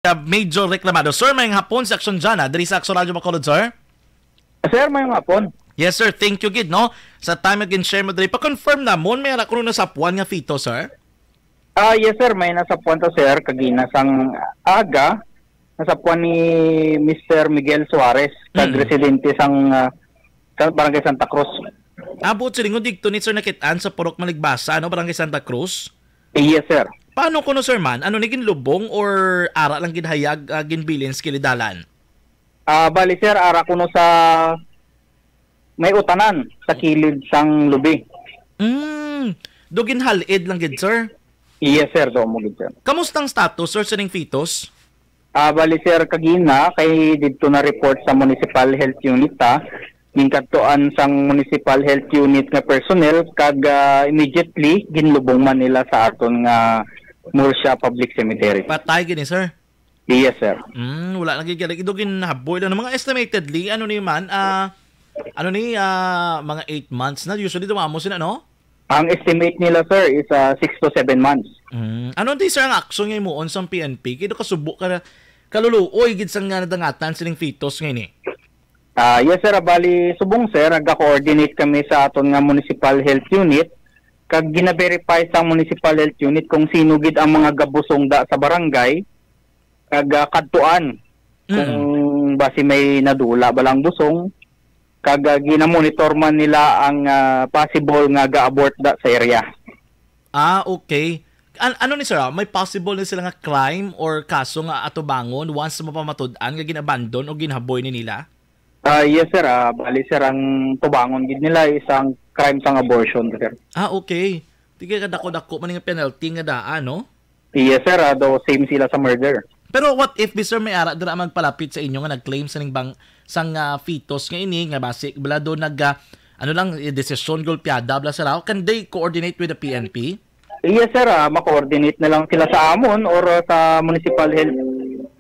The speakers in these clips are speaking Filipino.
Major Reklamado. Sir, may hapon sa aksyon dyan, diri sa Aksyon Radio Bacolod, sir. Sir, may hapon. Yes, sir. Thank you, Gid, no? Sa time again share mo diri. Pa-confirm na mo, may anak na sa puwan nga fito, sir? Yes, sir. May nasa puwan to, sir. Kagina sang aga. Nasa puwan ni Mr. Miguel Suarez. Kag-residente sang Barangay Santa Cruz. Abot silingon dito ni Sir Nakitaan sa Purok Maligbasa, no? Barangay Santa Cruz? Yes, sir. Paano kuno, sir, man? Ano naging lubong or ara lang ginhayag ginbilin sa kilidalan? Bali, sir, ara ko no sa may utanan sa kilid sang lubi. Dugin halid lang gid, sir? Yes, sir. Do mo gid, sir. Kamustang status, sir, sa ning fetus? Bali, sir, kagina kay dito na report sa Municipal Health Unit ginkadtoan sang Municipal Health Unit nga personnel kag immediately ginlubong man nila sa aton nga Murcia Public Cemetery. Patay gini, sir? Yes, sir. Wala lagi gid idugin haboy lang mga estimatedly ano ni man mga 8 months na usually dumamo sila, no? Ang estimate nila, sir, is 6 to 7 months. Ano di, sir, ang aksyon ngay mo on sa PNP kido kasubo ka kaluluoy gid sang nga nadangatan sining fetus ngay ni? Yes, sir. Bali, subong, sir, nagka-coordinate kami sa aton nga Municipal Health Unit kag gina-verify sa Municipal Health Unit kung sino gid ang mga gabusong da sa barangay kag kadtuan kung basi may nadula balang busong kag gina-monitor man nila ang possible nga ga-abort da sa area. Okay. Ano ni sir, may possible na sila nga crime or kaso nga atubangon once mapamatud-an nga ginabandon o ginhaboy ni nila? Yes, sir. Bali, sir, ang tubangon gid nila isang crime sang abortion, sir. Okay. Tige kadako-dako man nga penalty nga daan, no? Yes, sir. Do same sila sa murder. Pero what if Mr. May ara dira magpalapit sa inyo nga nag-claim sa ning bang sang fetus nga ini nga base bala do desisyon golpeada bla sa raw, can they coordinate with the PNP? Yes, sir. Ma-coordinate na lang sila sa amon or sa Municipal Health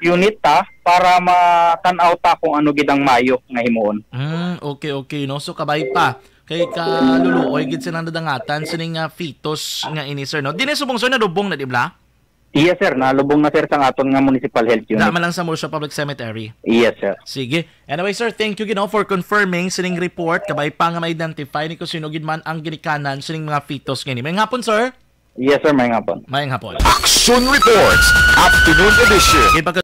Unit para matanaw kung ano gid ang mayo nga himuon. Okay, no. So kabay pa kay kaluluoy gid sa nadangatan sining fetus nga ini, sir, no. Dinhi subong, sir, nadubong na di bla? Yes, sir. Nalubong na, sir, sang aton nga Municipal Health Unit. Dama lang sa Murcia Public Cemetery. Yes, sir. Sige. Anyway, sir, thank you for confirming sining report. Kabay pa nga ma-identify ni kung sino gid man ang ginikanan sining mga fetus nga ini. May hapon, sir. Yes, sir. May hapon. May hapon. Action Reports, Afternoon Edition.